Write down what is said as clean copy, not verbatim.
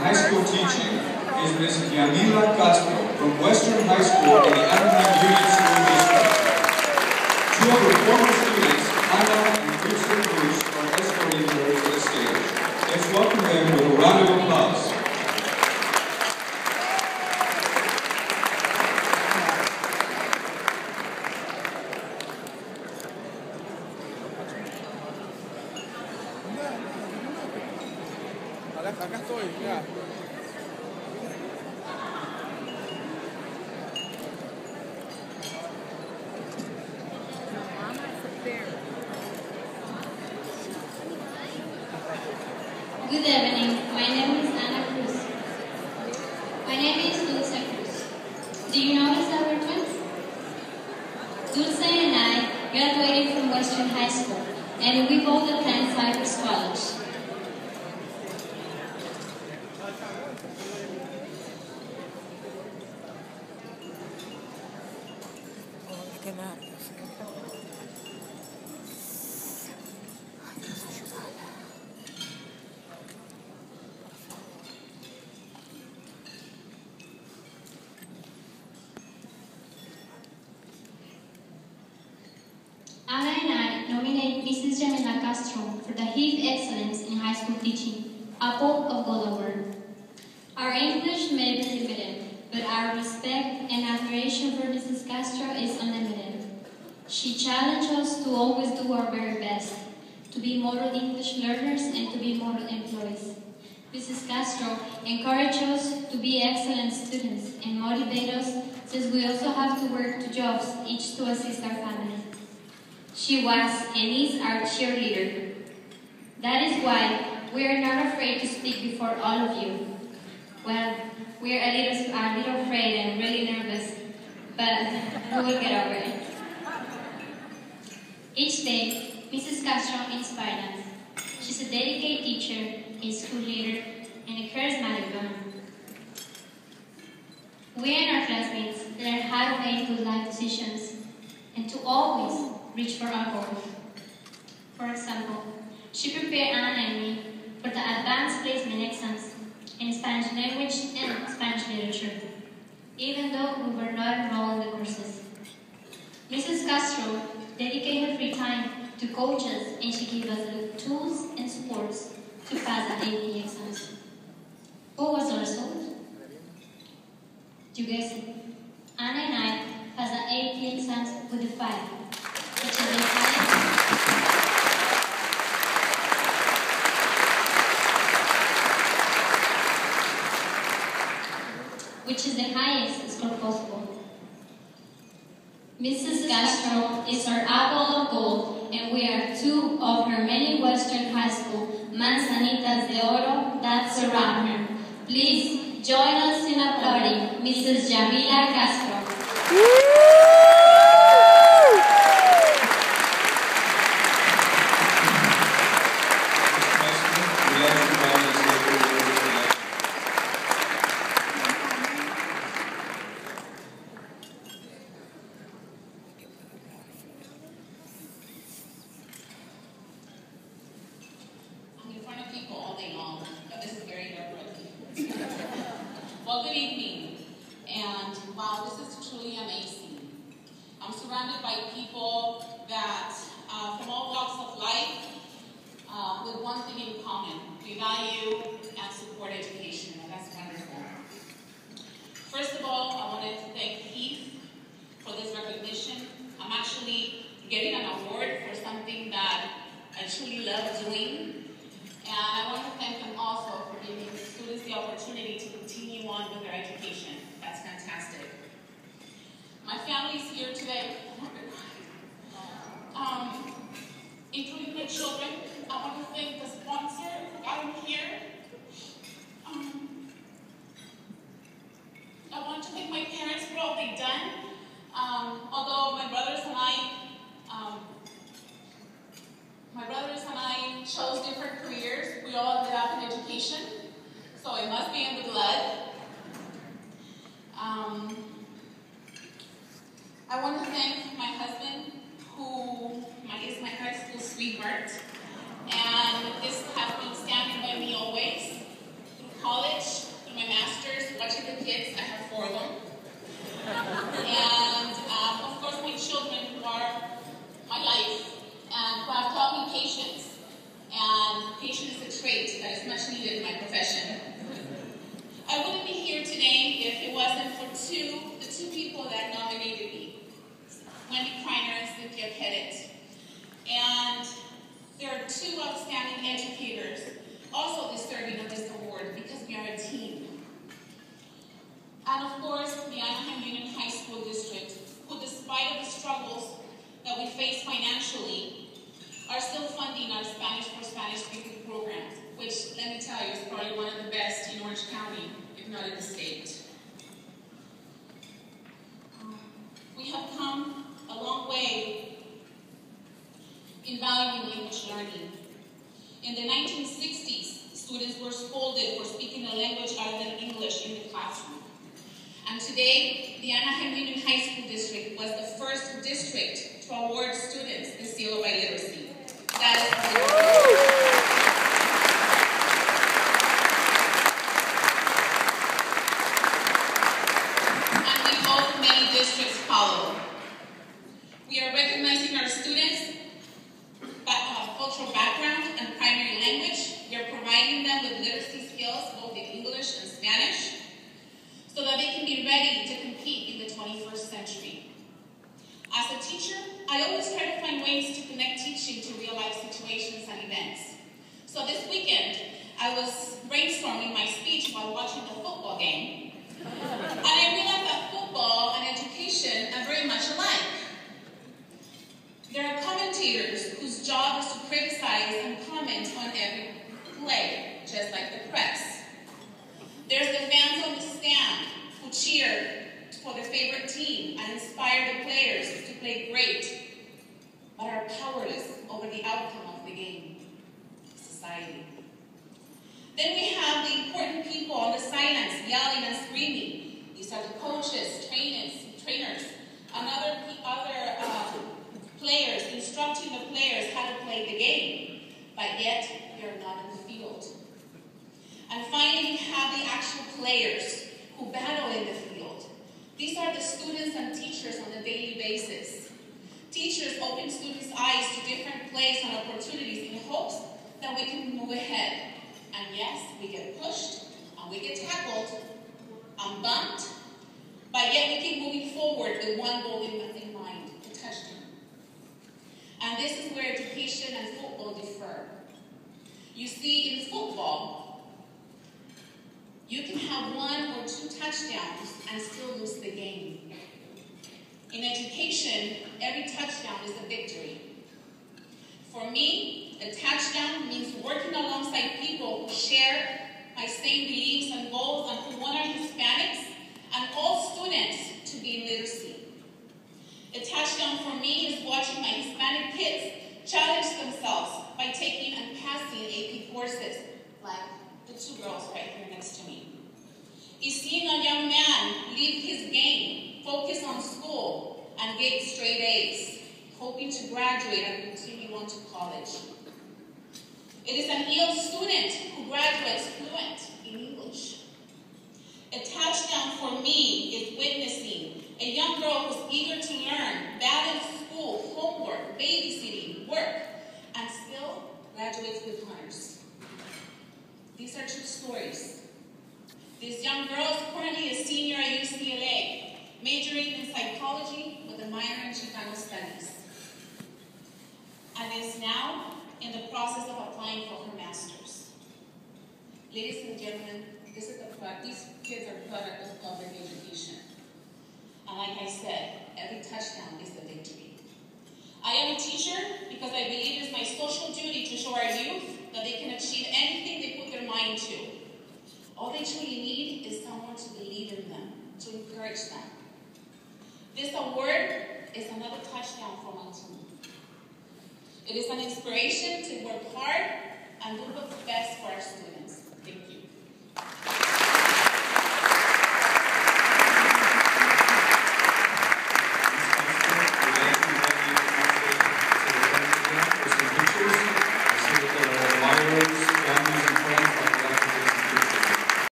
high school teaching is Ms. Yamila from Western High School in the Anaheim Union School District. Two of her former students, Anna and Kristen Bruce, are escorting her to the stage. Let's welcome them with a round of applause. Acá estoy, mira. Good evening. My name is Ana Cruz. My name is Dulce Cruz. Do you notice that we're twins? Dulce and I graduated from Western High School, and we both attend Cypress College. Ana and I nominate Mrs. Yamila for the HEEF Excellence in High School Teaching, Apple of Gold Award. Our English may be limited, but our respect and admiration for Mrs. Castro is unlimited. She challenged us to always do our very best, to be model English learners and to be model employees. Mrs. Castro encouraged us to be excellent students and motivate us since we also have to work two jobs, each to assist our family. She was and is our cheerleader. That is why we are not afraid to speak before all of you. Well, we are a little afraid and really nervous, but we will get over it. Each day, Mrs. Castro inspired us. She's a dedicated teacher, a school leader, and a charismatic one. We and our classmates learn how to make good life decisions and to always reach for our goals. For example, she prepared Anna and me for the advanced placement exams in Spanish language and Spanish literature, even though we were not enrolled in the courses. Mrs. Castro dedicated her free time to coach us, and she gave us the tools and supports to pass the AP exams. What was the result? You guessed it. Anna and I passed the AP exams with a 5, which is the highest. Which is the highest score possible. Mrs. Castro is our apple of gold, and we are two of her many Western High School manzanitas de oro that surround her. Please join us in applauding Mrs. Yamila Castro. Well, good evening, and wow, this is truly amazing. I'm surrounded by people that, from all walks of life, with one thing in common: we value and support education, and that's wonderful. First of all, I wanted to thank HEEF for this recognition. I'm actually getting an award for something that I truly love doing. And I want to thank them also for giving the students the opportunity to continue on with their education. That's fantastic. My family is here today, including my children. I want to thank the sponsor who got me here. I want to thank my parents for all they've done. Although my brothers and I chose different careers, we all ended up in education, so it must be in the blood. I want to thank my husband, who is my high school sweetheart. masters, watching the kids. I have 4 of them. And of course my children who are my life and who have taught me patience. And patience is a trait that is much needed in my profession. I wouldn't be here today if it wasn't for the two people that nominated me, Wendy Kreiner and Cynthia Pettit. And there are 2 outstanding educators also deserving of this award because we are a team. And of course, the Anaheim Union High School District, who despite of the struggles that we face financially, are still funding our Spanish for Spanish-speaking programs, which, let me tell you, is probably one of the best in Orange County, if not in the state. We have come a long way in valuing language learning. In the 1960s, students were scolded for speaking a language other than English in the classroom. And today, the Anaheim Union High School District was the first district to award students the seal of illiteracy. That is and we hope many districts follow. We are recognizing our students' cultural background and primary language. We are providing them with literacy skills, both in English and Spanish, so that they can be ready to compete in the 21st century. As a teacher, I always try to find ways to connect teaching to real-life situations and events. So this weekend, I was brainstorming my speech while watching the football game, and I realized that football and education are very much alike. There are commentators whose job is to criticize and comment on every play, just like the press. There's the fans on the stand who cheer for their favorite team and inspire the players to play great, but are powerless over the outcome of the game, society. Then we have the important people on the sidelines yelling and screaming. These are the coaches, trainers, and other players instructing the players how to play the game, but yet they're not in the field. And finally, we have the actual players who battle in the field. These are the students and teachers on a daily basis. Teachers open students' eyes to different plays and opportunities in hopes that we can move ahead. And yes, we get pushed, and we get tackled, and bumped, but yet we keep moving forward with one goal in mind, the touchdown. And this is where education and football differ. You see, in football, you can have 1 or 2 touchdowns and still lose the game. In education, every touchdown is a victory. For me, a touchdown means working alongside people who share my same beliefs and goals and who want our Hispanics and all students to be in literacy. A touchdown for me is watching my Hispanic kids challenge themselves by taking and passing AP courses, like the 2 girls right here next to me. Is seeing a young man leave his game, focus on school, and get straight A's, hoping to graduate and continue on to college. It is an EL student who graduates fluent in English. A touchdown for me is witnessing a young girl who's eager to learn, balance school, homework, babysitting, work, and still graduates with honors. These are true stories. This young girl is currently a senior at UCLA, majoring in psychology with a minor in Chicano studies, and is now in the process of applying for her master's. Ladies and gentlemen, these kids are product of public education. And like I said, every touchdown is a victory. I am a teacher because I believe it is my social duty to show our youth that they can achieve anything they put their mind to. All they truly need is someone to believe in them, to encourage them. This award is another touchdown for my team. It is an inspiration to work hard and do what's best for our students.